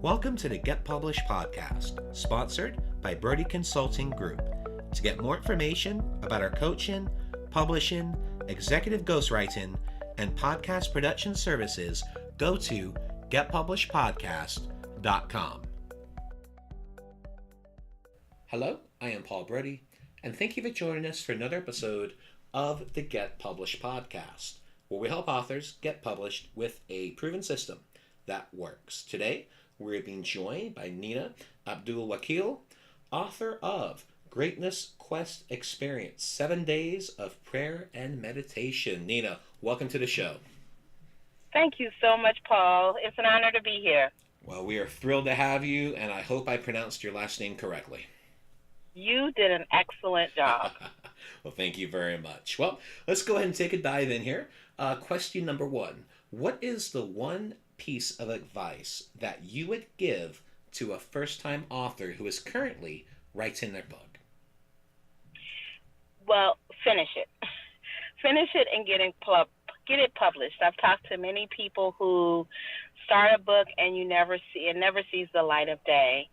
Welcome to the Get Published podcast, sponsored by Brodie Consulting Group. To get more information about our coaching, publishing, executive ghostwriting, and podcast production services, go to getpublishedpodcast.com. Hello, I am Paul Brodie, and thank you for joining us for another episode of the Get Published podcast, where we help authors get published with a proven system that works. Today, we're being joined by Nena Abdul-Wakeel, author of Greatness Quest Experience, 7 Days of Prayer and Meditation. Nena, welcome to the show. Thank you so much, Paul. It's an honor to be here. Well, we are thrilled to have you, and I hope I pronounced your last name correctly. You did an excellent job. Well, thank you very much. Well, let's go ahead and take a dive in here. Question number one. What is the one piece of advice that you would give to a first-time author who is currently writing their book? Well, finish it. Finish it and get it published. I've talked to many people who start a book and it never sees the light of day.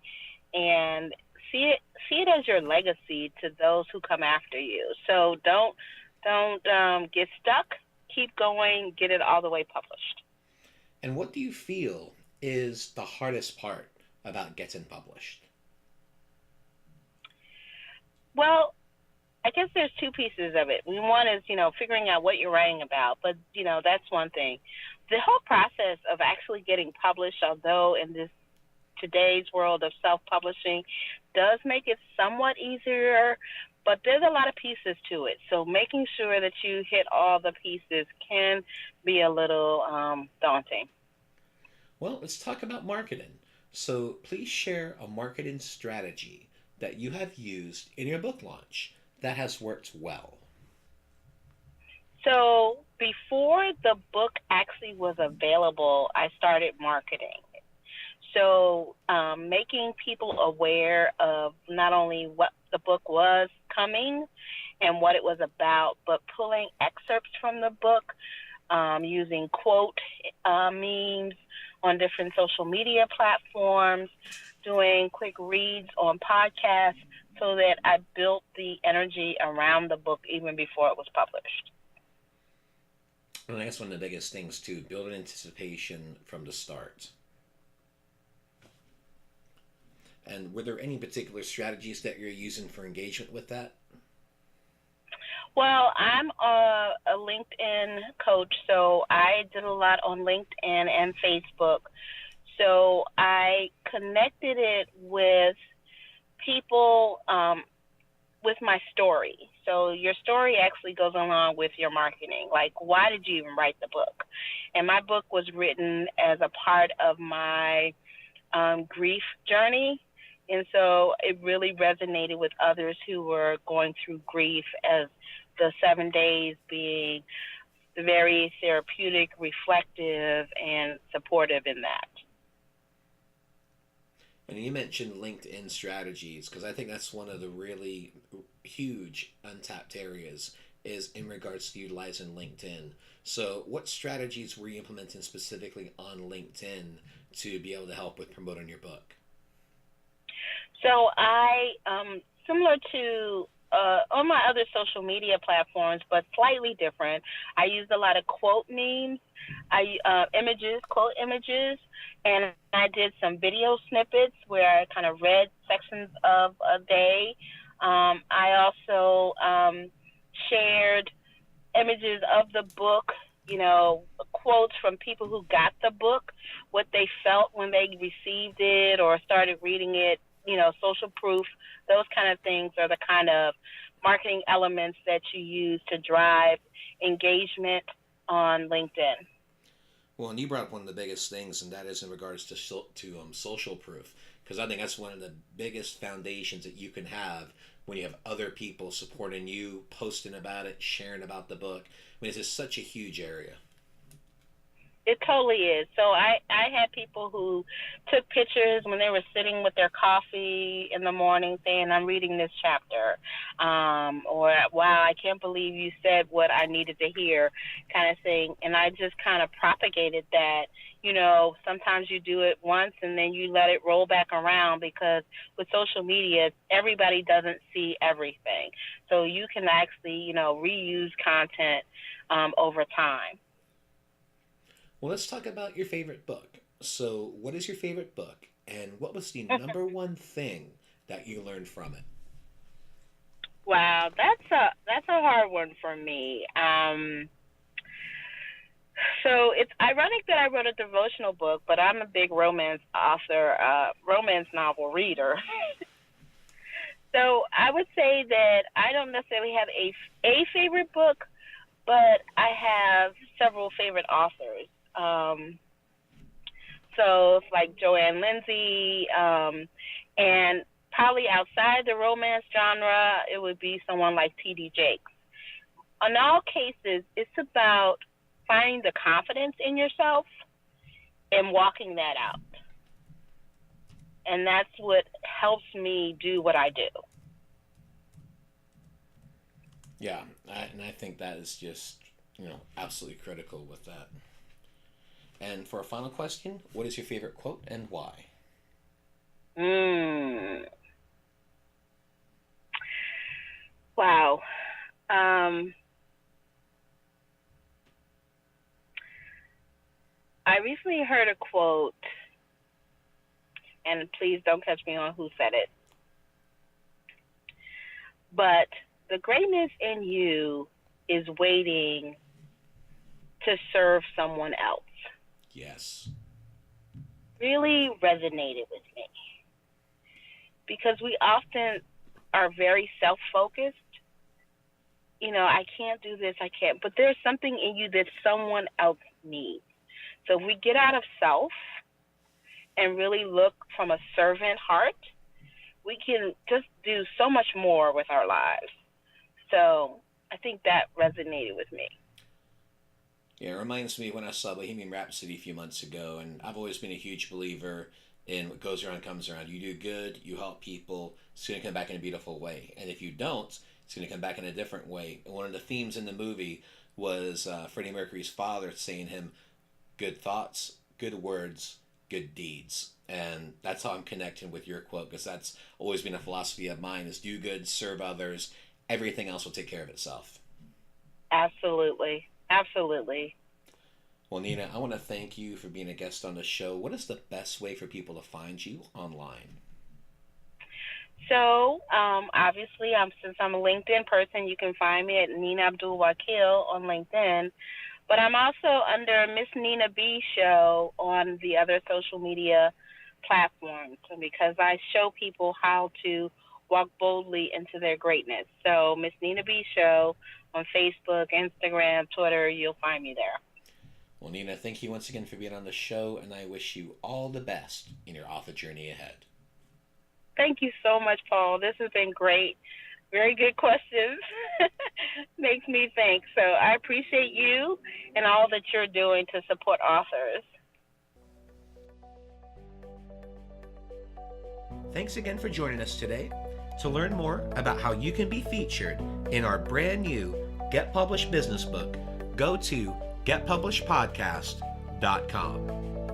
And see it as your legacy to those who come after you. So don't get stuck. Keep going. Get it all the way published. And what do you feel is the hardest part about getting published? Well, I guess there's two pieces of it. One is, figuring out what you're writing about, but, that's one thing. The whole process of actually getting published, although in this today's world of self-publishing, does make it somewhat easier, but there's a lot of pieces to it. So making sure that you hit all the pieces can be a little daunting. Well, let's talk about marketing. So please share a marketing strategy that you have used in your book launch that has worked well. So before the book actually was available, I started marketing. So making people aware of not only what the book was coming and what it was about, but pulling excerpts from the book, using quote memes on different social media platforms, doing quick reads on podcasts, so that I built the energy around the book even before it was published. And that's one of the biggest things too, building anticipation from the start. And were there any particular strategies that you're using for engagement with that? Well, I'm a LinkedIn coach, so I did a lot on LinkedIn and Facebook. So I connected it with people with my story. So your story actually goes along with your marketing. Like, why did you even write the book? And my book was written as a part of my grief journey. And so it really resonated with others who were going through grief, as the 7 days being very therapeutic, reflective, and supportive in that. And you mentioned LinkedIn strategies, because I think that's one of the really huge untapped areas is in regards to utilizing LinkedIn. So what strategies were you implementing specifically on LinkedIn to be able to help with promoting your book? So I, similar to on my other social media platforms, but slightly different, I used a lot of quote memes, quote images, and I did some video snippets where I kind of read sections of a day. I also shared images of the book, quotes from people who got the book, what they felt when they received it or started reading it, social proof. Those kind of things are the kind of marketing elements that you use to drive engagement on LinkedIn. Well, and you brought up one of the biggest things, and that is in regards to social proof, because I think that's one of the biggest foundations that you can have when you have other people supporting you, posting about it, sharing about the book. I mean, it's just such a huge area. It totally is. So I had people who took pictures when they were sitting with their coffee in the morning saying, I'm reading this chapter. Or, wow, I can't believe you said what I needed to hear, kind of thing. And I just kind of propagated that. You know, sometimes you do it once and then you let it roll back around, because with social media, everybody doesn't see everything. So you can actually, you know, reuse content over time. Well, let's talk about your favorite book. So, what is your favorite book, and what was the number one thing that you learned from it? Wow, that's a hard one for me. So it's ironic that I wrote a devotional book, but I'm a big romance author, romance novel reader. So I would say that I don't necessarily have a favorite book, but I have several favorite authors. So it's like Joanne Lindsay, and probably outside the romance genre, it would be someone like T.D. Jakes. In all cases, it's about finding the confidence in yourself and walking that out. And that's what helps me do what I do. Yeah, and I think that is just, absolutely critical with that. And for a final question, what is your favorite quote and why? Wow. I recently heard a quote, and please don't catch me on who said it, but the greatness in you is waiting to serve someone else. Yes. Really resonated with me, because we often are very self-focused. I can't do this, I can't, but there's something in you that someone else needs. So if we get out of self and really look from a servant heart, we can just do so much more with our lives. So I think that resonated with me. Yeah, it reminds me when I saw Bohemian Rhapsody a few months ago, and I've always been a huge believer in what goes around comes around. You do good, you help people, it's going to come back in a beautiful way. And if you don't, it's going to come back in a different way. And one of the themes in the movie was Freddie Mercury's father saying to him, good thoughts, good words, good deeds. And that's how I'm connecting with your quote, because that's always been a philosophy of mine, is do good, serve others, everything else will take care of itself. Absolutely. Absolutely. Well, Nena, I want to thank you for being a guest on the show. What is the best way for people to find you online? So, obviously, since I'm a LinkedIn person, you can find me at Nena Abdul-Wakeel on LinkedIn. But I'm also under Miss Nena B Show on the other social media platforms, because I show people how to walk boldly into their greatness. So Miss Nena B Show on Facebook, Instagram, Twitter, you'll find me there. Well, Nena, thank you once again for being on the show, and I wish you all the best in your author journey ahead. Thank you so much, Paul. This has been great. Very good questions. Makes me think. So I appreciate you and all that you're doing to support authors. Thanks again for joining us today. To learn more about how you can be featured in our brand new Get Published business book, go to getpublishedpodcast.com.